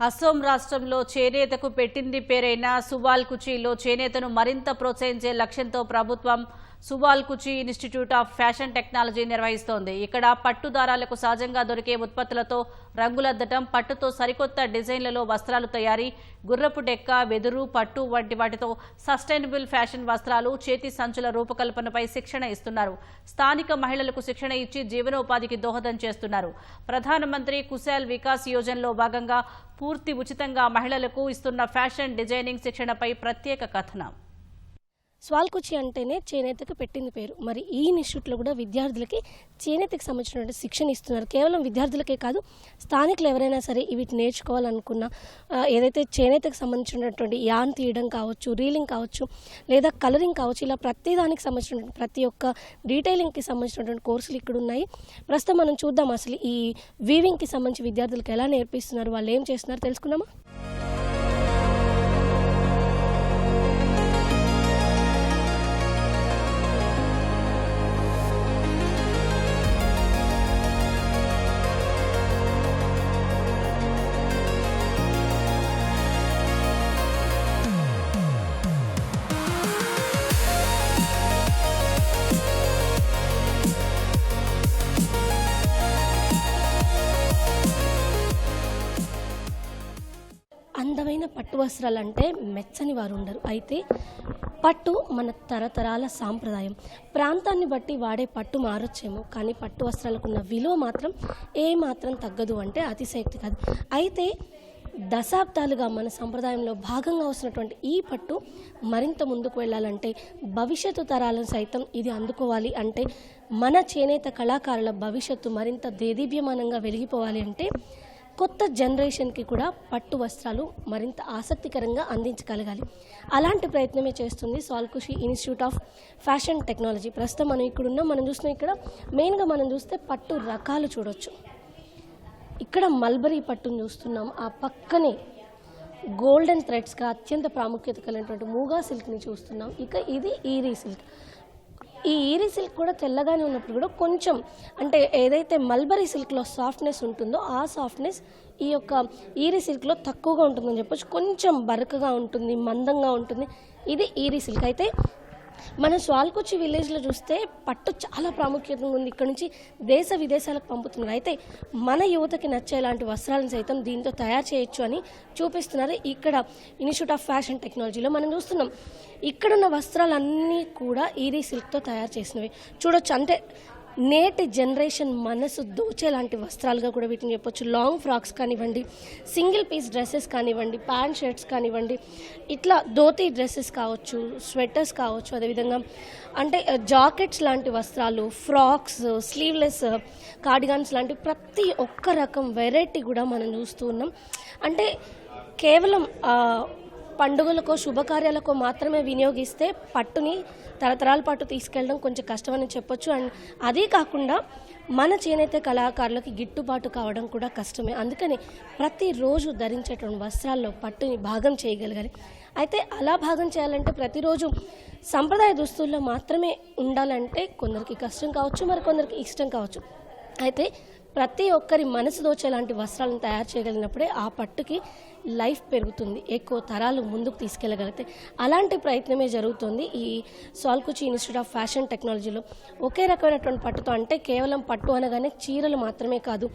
అసోం రాష్ట్రంలో చేనేతకు పెట్టింది పేరైన సువాల్కుచిలో చేనేతను మరింత ప్రోత్సహించే లక్ష్యంతో ప్రభుత్వం సువాల్కుచి ఇన్స్టిట్యూట్ ఆఫ్ ఫ్యాషన్ టెక్నాలజీ నిర్వహిస్తోంది. ఇక్కడ పట్టు దారాలకు సహజంగా దొరికే ఉత్పత్తులతో రంగులద్దటం, పట్టుతో సరికొత్త డిజైన్లలో వస్త్రాలు తయారీ, గుర్రపు డెక్క, వెదురు, పట్టు వంటి వాటితో సస్టైనబుల్ ఫ్యాషన్ వస్త్రాలు, చేతి సంచుల రూపకల్పనపై శిక్షణ ఇస్తున్నారు. స్థానిక మహిళలకు శిక్షణ ఇచ్చి జీవనోపాధికి దోహదం చేస్తున్నారు. ప్రధానమంత్రి కుశల్ వికాస్ యోజనలో భాగంగా పూర్తి ఉచితంగా మహిళలకు ఇస్తున్న ఫ్యాషన్ డిజైనింగ్ శిక్షణపై ప్రత్యేక కథనం. స్వాల్కుచి అంటేనే చేనేతకు పెట్టింది పేరు. మరి ఈ ఇన్స్టిట్యూట్లో కూడా విద్యార్థులకి చేనేతకు సంబంధించినటువంటి శిక్షణ ఇస్తున్నారు. కేవలం విద్యార్థులకే కాదు, స్థానికులు ఎవరైనా సరే వీటి నేర్చుకోవాలనుకున్నా, ఏదైతే చేనేతకు సంబంధించినటువంటి యాన్ తీయడం కావచ్చు, రీలింగ్ కావచ్చు, లేదా కలరింగ్ కావచ్చు, ఇలా ప్రతి దానికి సంబంధించినటువంటి ప్రతి ఒక్క డీటెయిలింగ్కి సంబంధించినటువంటి కోర్సులు ఇక్కడ ఉన్నాయి. ప్రస్తుతం మనం చూద్దాం అసలు ఈ వీవింగ్కి సంబంధించి విద్యార్థులకు ఎలా నేర్పిస్తున్నారు, వాళ్ళు ఏం చేస్తున్నారు తెలుసుకుందామా. అందమైన పట్టు వస్త్రాలు అంటే మెచ్చని వారు ఉండరు. అయితే పట్టు మన తరతరాల సాంప్రదాయం. ప్రాంతాన్ని బట్టి వాడే పట్టు మారొచ్చేమో, కానీ పట్టు వస్త్రాలకు ఉన్న విలువ మాత్రం ఏమాత్రం తగ్గదు అంటే అతిశయోక్తి కాదు. అయితే దశాబ్దాలుగా మన సంప్రదాయంలో భాగంగా వస్తున్నటువంటి ఈ పట్టు మరింత ముందుకు వెళ్ళాలంటే, భవిష్యత్తు తరాలను సైతం ఇది అందుకోవాలి అంటే, మన చేనేత కళాకారుల భవిష్యత్తు మరింత దేదీప్యమానంగా వెలిగిపోవాలి అంటే కొత్త జనరేషన్కి కూడా పట్టు వస్త్రాలు మరింత ఆసక్తికరంగా అందించగలగాలి. అలాంటి ప్రయత్నమే చేస్తుంది Sualkuchi institute of fashion technology. ప్రస్తుతం మనం ఇక్కడున్నాం. మనం చూస్తున్నాం, ఇక్కడ మెయిన్గా మనం చూస్తే పట్టు రకాలు చూడొచ్చు. ఇక్కడ మల్బరీ పట్టును చూస్తున్నాం, ఆ పక్కనే గోల్డెన్ థ్రెడ్స్గా అత్యంత ప్రాముఖ్యత కలిగినటువంటి మూగా సిల్క్ని చూస్తున్నాం. ఇక ఇది ఈరీ సిల్క్. ఈ ఈరీ సిల్క్ కూడా తెల్లగానే ఉన్నప్పుడు కూడా కొంచెం, అంటే ఏదైతే మల్బరీ సిల్క్లో సాఫ్ట్నెస్ ఉంటుందో ఆ సాఫ్ట్నెస్ ఈ యొక్క ఈరీ సిల్క్లో తక్కువగా ఉంటుందని చెప్పొచ్చు. కొంచెం బరకగా ఉంటుంది, మందంగా ఉంటుంది. ఇది ఈరీ సిల్క్. అయితే మన స్వాల్కుచి విలేజ్లో చూస్తే పట్టు చాలా ప్రాముఖ్యత ఉంది. ఇక్కడ నుంచి దేశ విదేశాలకు పంపుతున్నారు. అయితే మన యువతకి నచ్చేలాంటి వస్త్రాలను సైతం దీంతో తయారు చేయొచ్చు అని చూపిస్తున్నారు ఇక్కడ ఇన్స్టిట్యూట్ ఆఫ్ ఫ్యాషన్ టెక్నాలజీలో. మనం చూస్తున్నాం, ఇక్కడున్న వస్త్రాలన్నీ కూడా ఈరీ సిల్క్తో తయారు చేసినవి చూడొచ్చు. అంటే నేటి జనరేషన్ మనసు దోచేలాంటి వస్త్రాలుగా కూడా వీటిని చెప్పొచ్చు. లాంగ్ ఫ్రాక్స్ కానివ్వండి, సింగిల్ పీస్ డ్రెస్సెస్ కానివ్వండి, ప్యాంట్ షర్ట్స్ కానివ్వండి, ఇట్లా ధోతీ డ్రెస్సెస్ కావచ్చు, స్వెటర్స్ కావచ్చు, అదేవిధంగా అంటే జాకెట్స్ లాంటి వస్త్రాలు, ఫ్రాక్స్, స్లీవ్లెస్ కార్డిగాన్స్ లాంటి ప్రతి ఒక్క రకం వెరైటీ కూడా మనం చూస్తూ ఉన్నాం. అంటే కేవలం పండుగలకో శుభకార్యాలకో మాత్రమే వినియోగిస్తే పట్టుని తరతరాల పాటు తీసుకెళ్ళడం కొంచెం కష్టమని చెప్పొచ్చు. అండ్ అదే కాకుండా మన చేనేత కళాకారులకి గిట్టుబాటు కావడం కూడా కష్టమే. అందుకని ప్రతిరోజు ధరించేటువంటి వస్త్రాల్లో పట్టుని భాగం చేయగలగాలి. అయితే అలా భాగం చేయాలంటే ప్రతిరోజు సంప్రదాయ దుస్తుల్లో మాత్రమే ఉండాలంటే కొందరికి కష్టం కావచ్చు, మరి కొందరికి ఇష్టం కావచ్చు. అయితే ప్రతి ఒక్కరి మనసు దోచేలాంటి వస్త్రాలను తయారు చేయగలిగినప్పుడే ఆ పట్టుకి లైఫ్ పెరుగుతుంది, ఎక్కువ తరాలు ముందుకు తీసుకెళ్ళగలిగితే. అలాంటి ప్రయత్నమే జరుగుతుంది ఈ స్వాల్కుచి ఇన్స్టిట్యూట్ ఆఫ్ ఫ్యాషన్ టెక్నాలజీలో. ఒకే రకమైనటువంటి పట్టుతో, అంటే కేవలం పట్టు అనగానే చీరలు మాత్రమే కాదు,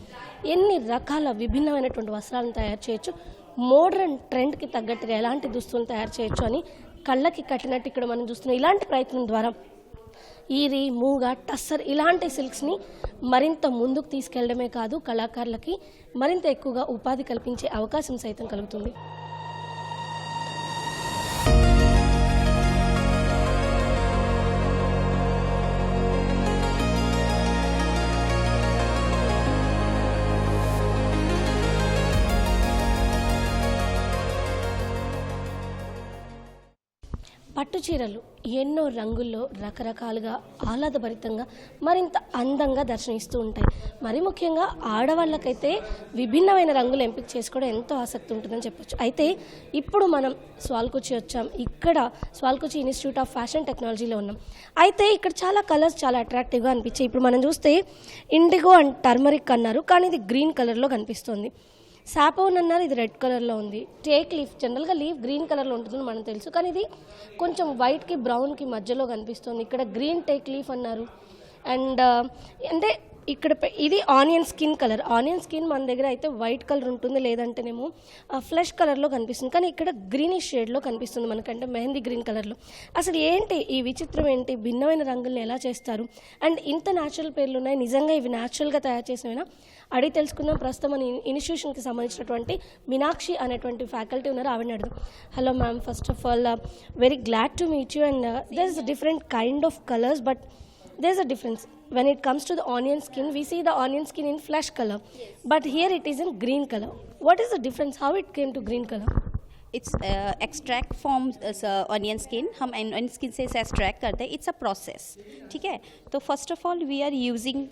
ఎన్ని రకాల విభిన్నమైనటువంటి వస్త్రాలను తయారు చేయొచ్చు, మోడర్న్ ట్రెండ్కి తగ్గట్టుగా ఎలాంటి దుస్తులను తయారు చేయొచ్చు అని కళ్ళకి కట్టినట్టు ఇక్కడ మనం చూస్తున్నాం. ఇలాంటి ప్రయత్నం ద్వారా ఈరీ, మూగా, టస్సర్ ఇలాంటి సిల్క్స్ని మరింత ముందుకు తీసుకెళ్లడమే కాదు, కళాకారులకి మరింత ఎక్కువగా ఉపాధి కల్పించే అవకాశం సైతం కలుగుతుంది. పట్టు చీరలు ఎన్నో రంగుల్లో రకరకాలుగా ఆహ్లాదభరితంగా మరింత అందంగా దర్శనమిస్తూ ఉంటాయి. మరి ముఖ్యంగా ఆడవాళ్ళకైతే విభిన్నమైన రంగులు ఎంపిక చేసుకోవడం ఎంతో ఆసక్తి ఉంటుందని చెప్పొచ్చు. అయితే ఇప్పుడు మనం స్వాల్కుచి వచ్చాం. ఇక్కడ స్వాల్కుచి ఇన్స్టిట్యూట్ ఆఫ్ ఫ్యాషన్ టెక్నాలజీలో ఉన్నాం. అయితే ఇక్కడ చాలా కలర్స్ చాలా అట్రాక్టివ్గా అనిపించాయి. ఇప్పుడు మనం చూస్తే ఇండిగో అండ్ టర్మరిక్ అన్నారు, కానీ ఇది గ్రీన్ కలర్లో కనిపిస్తుంది. సాపోన్ అన్నారు, ఇది రెడ్ కలర్లో ఉంది. టేక్ లీఫ్, జనరల్గా లీఫ్ గ్రీన్ కలర్లో ఉంటుందని మనకు తెలుసు, కానీ ఇది కొంచెం వైట్కి బ్రౌన్కి మధ్యలో కనిపిస్తుంది. ఇక్కడ గ్రీన్ టేక్ లీఫ్ అన్నారు. అండ్ అంటే ఇక్కడ ఇది onion skin colour. Onion skin మన దగ్గర అయితే వైట్ కలర్ ఉంటుంది, లేదంటేనేమో ఫ్లెష్ కలర్లో కనిపిస్తుంది, కానీ ఇక్కడ గ్రీనిష్ షేడ్లో కనిపిస్తుంది మనకంటే మెహందీ గ్రీన్ కలర్లో. అసలు ఏంటి ఈ విచిత్రం, ఏంటి భిన్నమైన రంగుల్ని ఎలా చేస్తారు, అండ్ ఇంత న్యాచురల్ పేర్లు ఉన్నాయి, నిజంగా ఇవి న్యాచురల్గా తయారు చేసినవినా అడిగి తెలుసుకుందాం. ప్రస్తుతం మన ఇన్స్టిట్యూషన్కి సంబంధించినటువంటి మీనాక్షి అనేటువంటి ఫ్యాకల్టీ ఉన్నారు, ఆవిడని అడుగుదాం. Hello ma'am, first of all very glad to meet you. And there is different kind of colours, but there's a difference when it comes to the onion skin. We see the onion skin in flesh color, but here it is in green color. What is the difference, how it came to green color? It's extract from onion skin. हम onion skin से इसे extract करते हैं. It's a process. ठीक है. तो first of all we are using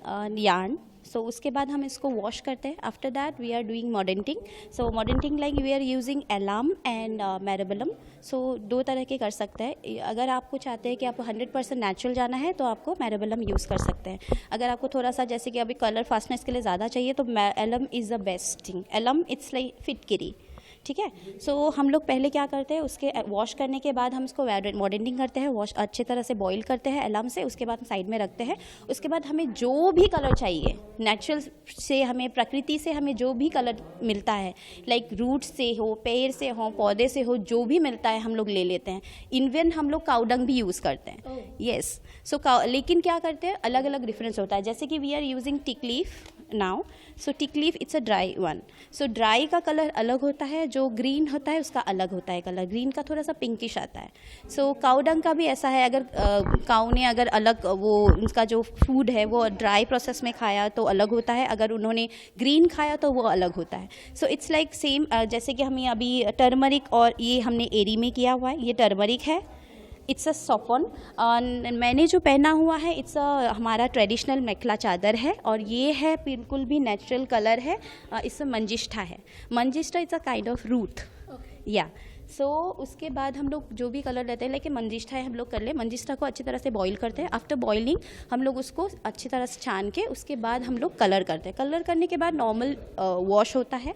yarn. So उसके बाद हम इसको वॉश करते हैं. After that we are doing mordanting. So mordanting like we are using alum and myrobalan. So दो तरह के कर सकते हैं. अगर आपको चाहते हैं कि आपको 100% नेचुरल जाना है तो आपको मैरेबलम यूज़ कर सकते हैं. अगर आपको थोड़ा सा जैसे कि अभी कलर फास्टनेस के लिए ज़्यादा चाहिए तो alum is the best thing. Alum it's like फिटकिरी. ठीक है. सो हम लोग पहले क्या करते हैं, उसके वॉश करने के बाद हम इसको मॉडेंटिंग करते हैं, वॉश अच्छे तरह से बॉईल करते हैं एलाम से. उसके बाद साइड में रखते हैं. उसके बाद हमें जो भी कलर चाहिए नेचुरल से, हमें प्रकृति से हमें जो भी कलर मिलता है, लाइक रूट से हो, पेड़ से हो, पौधे से हो, जो भी मिलता है हम लोग ले लेते हैं. इवन हम लोग काउडंग भी यूज़ करते हैं. येस. सो लेकिन क्या करते हैं, अलग अलग डिफरेंस होता है. जैसे कि we are using teak leaf now. So teak leaf it's a dry one. So dry का कलर अलग होता है, जो ग्रीन होता है उसका अलग होता है कलर. ग्रीन का थोड़ा सा पिंकिश आता है. सो काउडंग का भी ऐसा है. अगर काऊ ने अगर अलग वो उनका जो फूड है वो ड्राई प्रोसेस में खाया तो अलग होता है, अगर उन्होंने ग्रीन खाया तो वो अलग होता है. So it's like same. जैसे कि हमें अभी टर्मरिक और ये हमने एरी में किया हुआ है, ये टर्मरिक है. It's a soften. मैंने जो पहना हुआ है इट्स हमारा ट्रेडिशनल मेखला चादर है और ये है बिल्कुल भी नेचुरल कलर है. इसमें मंजिष्ठा है. Manjistha it's a kind of root. या सो उसके बाद हम लोग जो भी कलर लेते हैं, लेकिन मंजिष्ठा है हम लोग कर ले. मंजिष्ठा को अच्छी तरह से बॉईल करते हैं. आफ्टर बॉइलिंग हम लोग उसको अच्छी तरह से छान के उसके बाद हम लोग कलर करते हैं. कलर करने के बाद नॉर्मल वॉश होता है.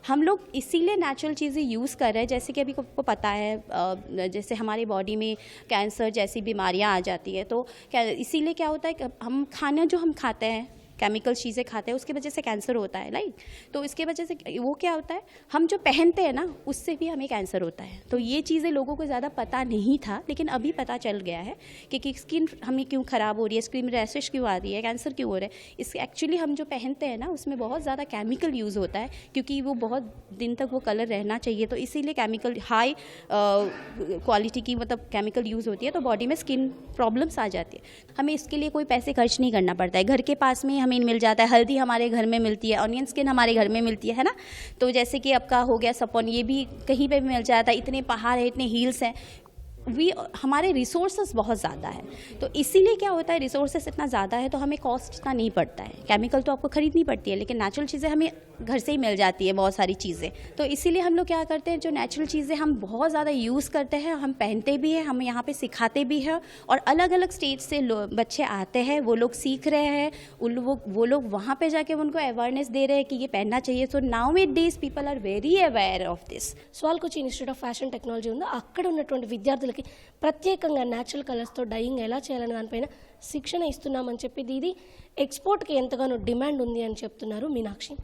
हम लोग इसीलिए नेचुरल चीज़ें यूज़ कर रहे हैं. जैसे कि अभी आपको पता है जैसे हमारी बॉडी में कैंसर जैसी बीमारियाँ आ जाती है, तो इसीलिए क्या होता है कि हम खाना जो हम खाते हैं, केमिकल चीज़ें खाते हैं, उसकी वजह से कैंसर होता है. लाइक तो इसके वजह से वो क्या होता है, हम जो पहनते हैं ना उससे भी हमें कैंसर होता है. तो ये चीज़ें लोगों को ज़्यादा पता नहीं था, लेकिन अभी पता चल गया है कि स्किन हमें क्यों ख़राब हो रही है, स्किन रैशेस क्यों आ रही है, कैंसर क्यों हो रहा है. इस एक्चुअली हम जो पहनते हैं ना उसमें बहुत ज़्यादा केमिकल यूज़ होता है, क्योंकि वो बहुत दिन तक वो कलर रहना चाहिए. तो इसीलिए केमिकल हाई क्वालिटी की मतलब केमिकल यूज़ होती है, तो बॉडी में स्किन प्रॉब्लम्स आ जाती है. हमें इसके लिए कोई पैसे खर्च नहीं करना पड़ता है. घर के पास में हमें मिल जाता है. हल्दी हमारे घर में मिलती है, ऑनियन स्किन हमारे घर में मिलती है ना. तो जैसे कि आपका हो गया सपोन, ये भी कहीं पे भी मिल जाता है. इतने पहाड़ है, इतने हिल्स हैं, हमारे रिसोर्सेज बहुत ज़्यादा है. तो इसीलिए क्या होता है, रिसोर्सेज इतना ज़्यादा है तो हमें कॉस्ट इतना नहीं पड़ता है. केमिकल तो आपको खरीदनी पड़ती है, लेकिन नेचुरल चीज़ें हमें घर से ही मिल जाती है बहुत सारी चीज़ें. तो इसीलिए हम लोग क्या करते हैं, जो नेचुरल चीज़ें हम बहुत ज़्यादा यूज़ करते हैं, हम पहनते भी हैं, हम यहाँ पे सिखाते भी हैं. और अलग अलग स्टेट से बच्चे आते हैं, वो लोग सीख रहे हैं, वो लोग वहाँ पे जाके उनको अवेयरनेस दे रहे हैं कि ये पहनना चाहिए. So nowadays people are very aware of this. Sualkuchi institute of fashion Technology ఉందో, అక్కడ ఉన్నటువంటి విద్యార్థులకి ప్రత్యేకంగా న్యాచురల్ కలర్స్తో డైయింగ్ ఎలా చేయాలనే దానిపైన శిక్షణ ఇస్తున్నామని చెప్పి, ఇది ఎక్స్పోర్ట్కి ఎంతగానో డిమాండ్ ఉంది అని చెప్తున్నారు మీనాక్షి.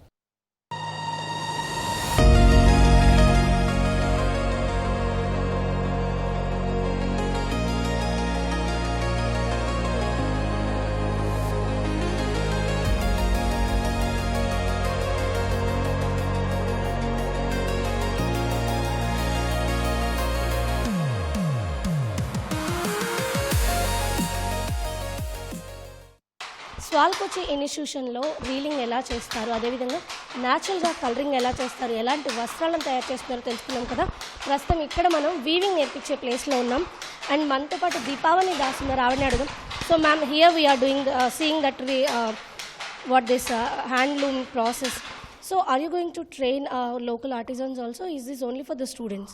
స్వాల్కుచి ఇన్స్టిట్యూషన్లో వీలింగ్ ఎలా చేస్తారు, అదేవిధంగా న్యాచురల్గా కలరింగ్ ఎలా చేస్తారు, ఎలాంటి వస్త్రాలను తయారు చేస్తున్నారో తెలుసుకున్నాం కదా. ప్రస్తుతం ఇక్కడ మనం వీవింగ్ నేర్పించే ప్లేస్లో ఉన్నాం. అండ్ మనతో పాటు దీపావళి దాస్ ఉన్నారు, ఆవిడని అడుగుదాం. So ma'am, here we are doing seeing that what this handloom process. So are you going to train local artisans also? Is this only for the students?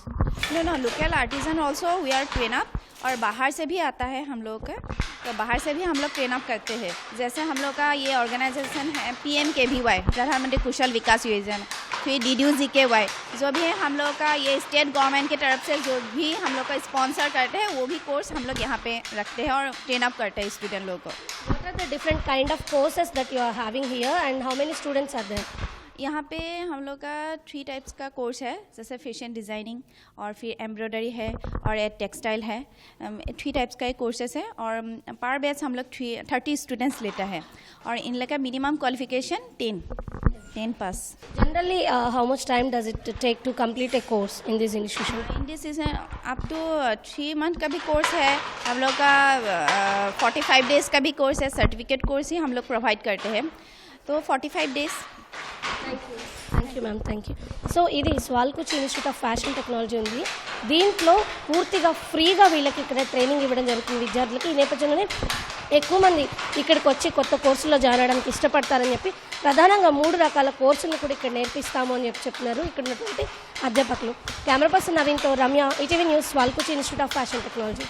No, local artisan also we are train up. और बाहर से भी आता है हम लोग का, तो बाहर से भी हम लोग ट्रेन अप करते हैं. जैसे हम लोग का ये ऑर्गेनाइजेशन है PMKVY, प्रधानमंत्री कुशल विकास योजना, फिर DDU-GKY जो भी है हम लोग का, ये स्टेट गवर्नमेंट की तरफ से जो भी हम लोग का स्पॉन्सर करते हैं वो भी कोर्स हम लोग यहाँ पे रखते हैं और ट्रेन अप करते हैं स्टूडेंट लोगों को। What are the different kind of courses that you are having here and how many students are there? यहाँ पे हम लोग का 3 टाइप्स का कोर्स है, जैसे फैशन डिज़ाइनिंग और फिर एम्ब्रॉयडरी है और एक टेक्सटाइल है। 3 टाइप्स का कोर्सेस है और पर बैच हम लोग 30 स्टूडेंट्स लेता है और इन लोग का minimum qualification 10 pass. Generally, how much time does it take to complete a course in this institution? In this is up to 3 month का भी कोर्स है हम लोग का, 45 डेज़ का भी कोर्स है, सर्टिफिकेट कोर्स ही हम लोग प्रोवाइड करते हैं, तो 45 days. Thank you ma'am, thank you. So ఇది Sualkuchi institute of fashion technology ఉంది. దీంట్లో పూర్తిగా ఫ్రీగా వీళ్ళకి ఇక్కడ ట్రైనింగ్ ఇవ్వడం జరుగుతుంది విద్యార్థులకి. ఈ నేపథ్యంలోనే ఎక్కువ మంది ఇక్కడికి వచ్చి కొత్త కోర్సుల్లో జాయిన్ అవడానికి ఇష్టపడతారని చెప్పి ప్రధానంగా 3 రకాల కోర్సులను కూడా ఇక్కడ నేర్పిస్తాము అని చెప్పి చెప్తున్నారు ఇక్కడ ఉన్నటువంటి అధ్యాపకులు. కెమెరా పర్సన్ నవీన్తో Ramya, ETV news, Sualkuchi institute of fashion technology.